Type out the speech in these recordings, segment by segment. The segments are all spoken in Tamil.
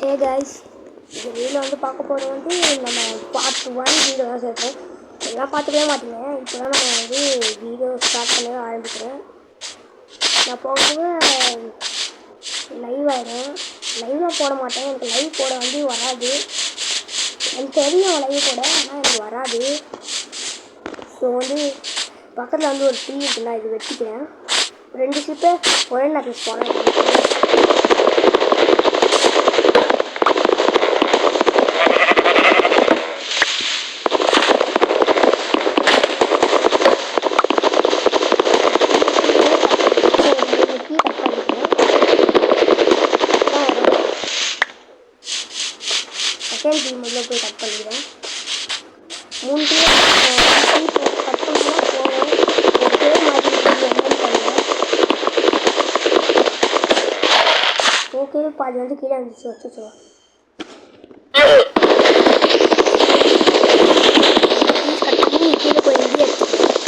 ஹே கைஸ், இந்த வீடியோவில் வந்து பார்க்க போகிறது வந்து நம்ம பார்ட் 1 வீடியோ தான் சேர்ப்போம். எல்லாம் பார்த்துக்கவே மாட்டீங்க. இப்போ தான் நம்ம வந்து வீடியோ ஸ்டார்ட் பண்ண ஆரம்பிக்கிறேன். நான் போக லைவ் ஆகிடும். லைவாக போட மாட்டேன். எனக்கு லைவ் போட வந்து வராது. எனக்கு தெரியும் லைவ் போட, ஆனால் எனக்கு வராது. ஸோ வந்து பக்கத்தில் வந்து ஒரு டீ இருக்குல்ல, இது வச்சுக்கிறேன். 2 ஷிப்பை ஒரே நேரத்தில் போகிறேன். செகண்ட் டீம் உள்ள போய் கட் பண்ணிக்கிறேன். 3 கட் பண்ணால் போகும். ஒரு பேர் மாதிரி என்னன்னு பண்ணுவேன். ஓகே, பாதி வந்து கீழே வந்துச்சு வச்சுருவோம். கட் பண்ணி கீழே போய் எழுதி எடுத்துக்கிறேன்.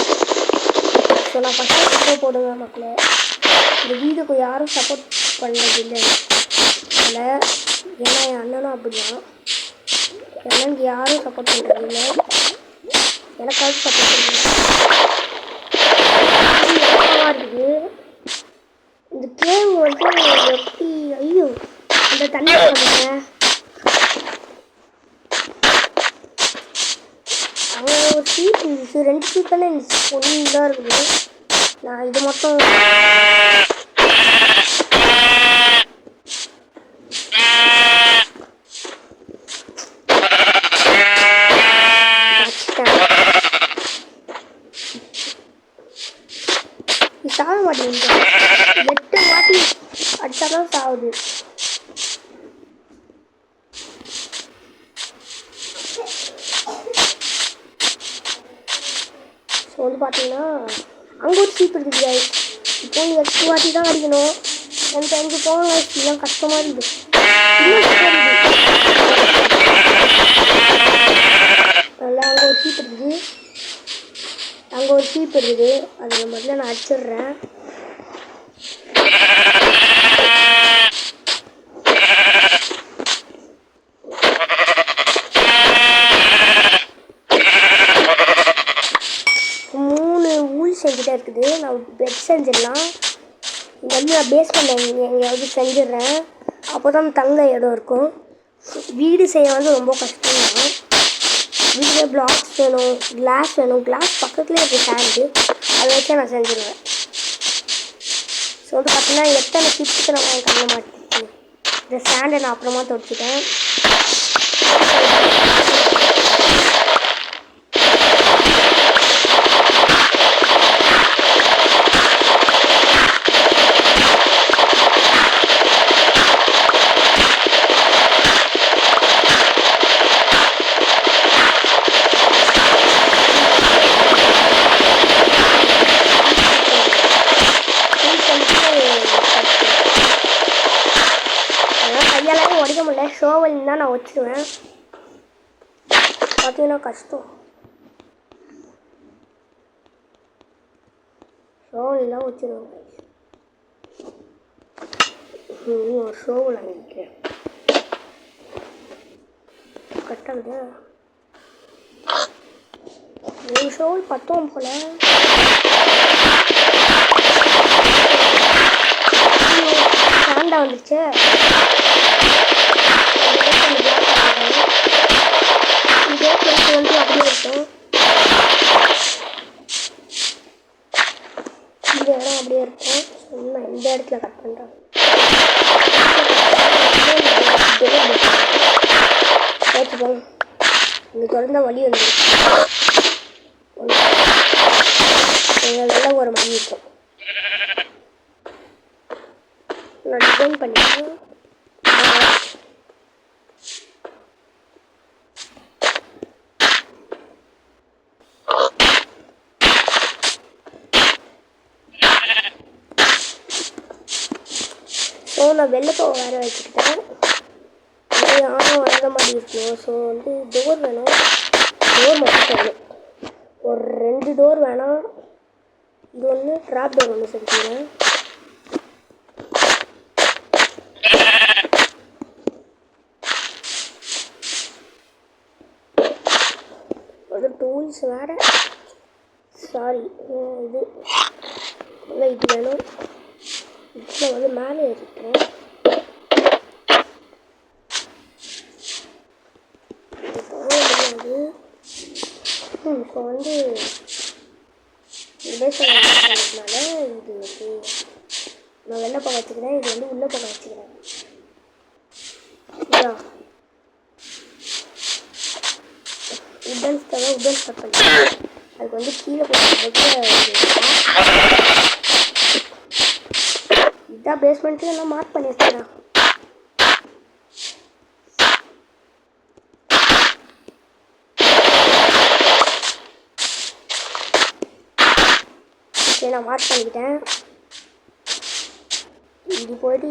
ஸோ நான் ஃபஸ்ட்டு சப்போர்ட் போடுவேன் மக்களே. இந்த வீடியோக்கு யாரும் சப்போர்ட் பண்ணது இல்லை அதில். ஏன்னா என் அண்ணனும் அப்படிதான். எனக்கு யாரும் சப்போர்ட் பண்ணுறது இல்லை. எனக்காவது சப்போர்ட் பண்ணுறது இருக்குது. இந்த கேம் வந்து எப்படி ஐயோ அந்த தண்ணி பண்ணுங்க. அங்கே ஒரு சீட் இருந்துச்சு, 2 சீட் தானே இருந்துச்சு. ஒன்று தான் இருக்குது. நான் இது மட்டும் சாக மாட்டேங்குது. 8 வாட்டி அடித்தாதான் சாகுது. ஸோ வந்து பார்த்தீங்கன்னா அங்கே ஒரு சீப் இருக்குது. இப்போ 8 வாட்டி தான் அடிக்கணும். எனக்கு அங்கே போக இதெல்லாம் கஷ்டமாக இருக்குது. நல்லா அங்கே ஒரு சீப் இருக்குது. அங்கே ஒரு சீப் இருக்குது. அதில் முதல்ல நான் அடிச்சிடுறேன். செஞ்சுட்டே இருக்குது. நான் பெட் செஞ்சிடலாம். இங்கே வந்து நான் பேஸ்மெண்ட் எங்கேயாவது செஞ்சிடுறேன். அப்போ தான் தங்க இடம் இருக்கும். வீடு செய்ய வந்து ரொம்ப கஷ்டம் தான். வீட்டில் பிளாக்ஸ் வேணும், கிளாஸ் வேணும். கிளாஸ் பக்கத்துலேயே இருக்குது சாண்டு. அதை வச்சு நான் செஞ்சுருவேன். ஸோ வந்து பார்த்தீங்கன்னா எத்தனை சிப்ஸுக்கு நம்ம கண்ண மாட்டேன். இந்த சாண்டை நான் அப்புறமா தொடிச்சிட்டேன். உடைக்க முடியல. ஷோவல் தான் நான் வச்சுருவேன். பார்த்தீங்கன்னா கஷ்டம். ஷோவல்லாம் வச்சுருவேன். ஒரு ஷோவல் நினைக்கிறேன் கட்டாகுது. ஒரு ஷோவல் பத்தோம் போல. சாண்டா வந்துச்சு. இதே பிளேஸ் வந்து அப்படியே இருக்கும். இந்த இடம் அப்படியே இருக்கும். நான் இந்த இடத்துல கட் பண்ணுறேன். வச்சுப்போம். இங்கே திறந்த வழி வந்து நல்ல ஒரு மாதிரி இருக்கும். நான் டிசைன் பண்ணிட்டேன். ஸோ நான் வெள்ளைப்பாவை வேறு வச்சுக்கிட்டேன். யாரும் வராத மாதிரி இருக்கணும். ஸோ வந்து டோர் வேணும். டோர் மட்டும் வேணும். ஒரு 2 டோர் வேணாம். இது ஒன்று ட்ராப் டோர் ஒன்று செஞ்சுக்கிறேன். அது டூல்ஸ் வேறு. சாரி, இது இது வேணும். இதில் வந்து மேலே ஏறிட்டேன். இப்போ வந்து ரிலேஷன்னால இது வந்து நான் வெளில பக்கம் வச்சுக்கிறேன். இது வந்து உள்ளே பக்கம் வச்சுக்கிறேன். உடன் ஸ்டார்ட் பண்ணிக்கிறேன். அதுக்கு வந்து கீழே போட்டு இதான் பேஸ்மெண்ட்டு எல்லாம் மார்க் பண்ணி வச்சுக்கிறேன். சரி, நான் மார்க் பண்ணிக்கிட்டேன். இது போய்ட்டு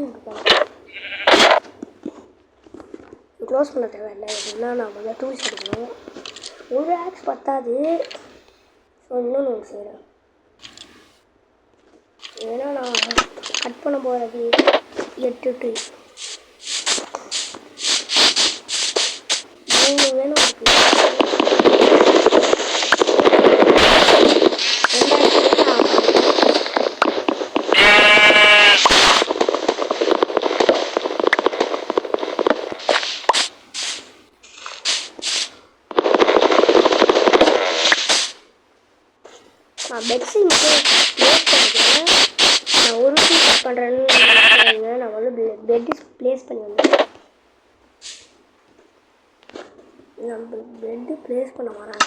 க்ளோஸ் பண்ண தேவையில்லை. எப்படின்னா நான் வந்து டூல்ஸ் எடுக்கணும். ஒரு ஆக்ஸ் பத்தாது. ஸோ இன்னொன்று ஒன்று செய்கிறேன். ஏன்னா நான் கட் பண்ண போகிறது 8 ட்ரீ. 3 வேணும். நான் பெட்ஸை மட்டும் ப்ளேஸ் பண்ணிக்கிறேன். நான் ஒரு டீ கட் பண்ணுறேன்னு நான் வந்து பெட்டு ப்ளேஸ் பண்ணி வந்தேன். நான் பெட்டு ப்ளேஸ் பண்ண வரேன்.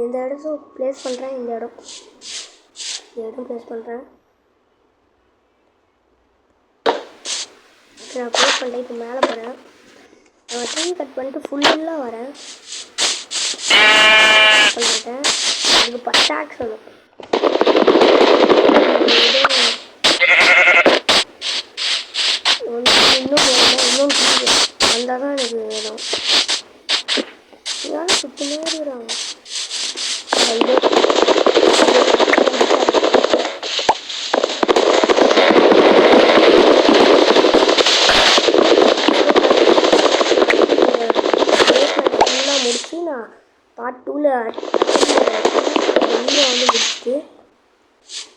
இந்த இடத்த ப்ளேஸ் பண்ணுறேன். இந்த இடம் ப்ளேஸ் பண்ணுறேன். நான் ப்ளேஸ் பண்ணிட்டேன். இப்போ மேலே போகிறேன். நான் டீ கட் பண்ணிட்டு ஃபுல்லாக வரேன். பண்ணிட்டேன். அதுக்கு 10 ஆக்ஸ் வரும். இன்னும் வந்தால் தான் எனக்கு வேணும். யாரும் சுத்தமே இருக்கிறாங்க. ஃபுல்லாக முடிச்சு நான் பார்ட் 2ல் வெளியில் வந்து முடிச்சுட்டு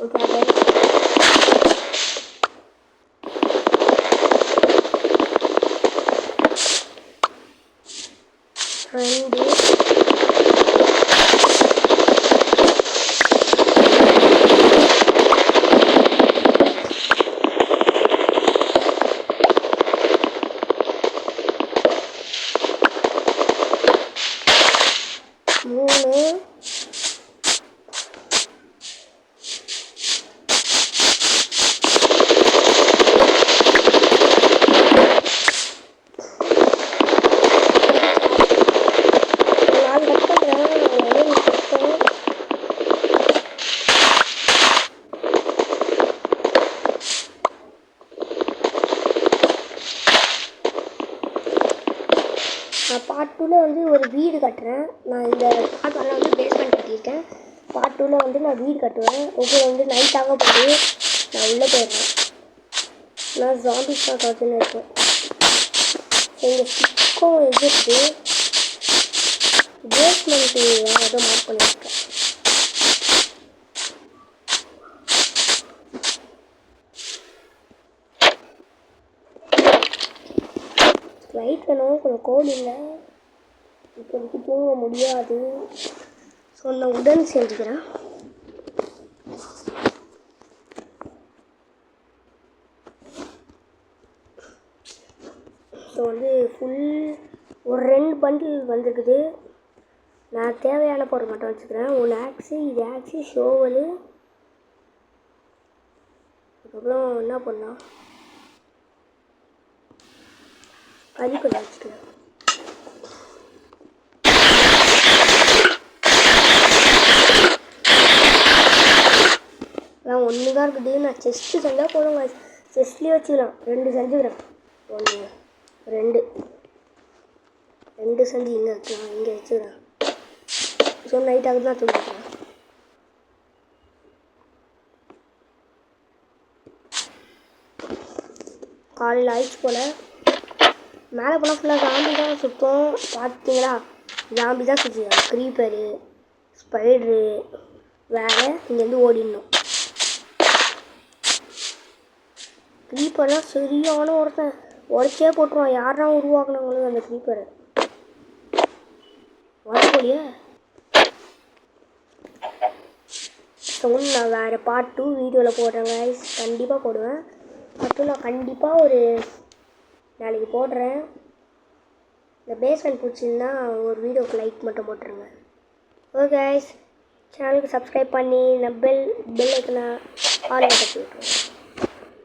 ஓகே. ஃப்ரெண்டு பார்ட் 2ல் வந்து ஒரு வீடு கட்டுறேன். நான் இந்த பார்ட் 1ல் வந்து பேஸ்மெண்ட் கட்டியிருக்கேன். பார்ட் 2ல் வந்து நான் வீடு கட்டுவேன். ஓகே, வந்து நைட் ஆக போகுது. நான் உள்ளே போயிடுறேன். நான் ஜாம்பிஸ் தான் காத்துன்னு இருக்கேன். எங்கள் ஸ்டிக்கும் இது இருக்குது. பேஸ்மெண்ட்டு அதை மார்க் பண்ணியிருக்கேன். லைட் வேணும். கொஞ்சம் கோல் இல்லை. இப்போதைக்கு தூங்க முடியாது. ஸோ நான் உடன் செஞ்சுக்கிறேன். ஸோ வந்து ஒரு 2 பண்டில் வந்துருக்குது. நான் தேவையான பொருள் மட்டும் வச்சுக்கிறேன். 1 ஆக்ஸு, இது ஆக்ஸு, ஷோவலு. அதுக்கப்புறம் என்ன பண்ணலாம், கறிக்குள்ள வச்சுக்கிறேன். அதான் 1 தான் இருக்குது. நான் செஸ்ட்டு செஞ்சால் போதுங்க. செஸ்ட்லேயே வச்சுக்கலாம். 2 செஞ்சுக்கிறேன். 1 2 செஞ்சு இங்கே வைக்கலாம். இங்கே வச்சுக்கிறேன். ஸோ நைட் ஆகுது தான் தூங்கிக்கிறேன். காலையில் ஆயிடுச்சு போல். மேலே போனால் ஃபுல்லாக சாம்பி தான் சுத்தம். பார்த்தீங்களா, ஜாம்பி தான் சுற்றி க்ரீப்பரு ஸ்பைட்ரு வேறு இங்கேருந்து ஓடிடணும். க்ரீப்பர்லாம் சரியான ஒருத்தன் உடச்சே போட்டுருவான். யாரா உருவாக்குனவங்களும் அந்த க்ரீப்பரை வரக்கூடிய சவுண்ட். நான் வேறு பார்ட் 2 வீடியோவில் போடுறேன் கைஸ், கண்டிப்பாக போடுவேன். மட்டும் நான் கண்டிப்பாக ஒரு நாளைக்கு போடுறேன். இந்த பேஸ்மெண்ட் பிடிச்சிருந்தா ஒரு வீடியோக்கு லைக் மட்டும் போட்டுருங்க. ஓகே கைஸ், சேனலுக்கு சப்ஸ்கிரைப் பண்ணி நான் பெல் ஐக்கனை ஆல் தட்டி விட்டுருவேன்.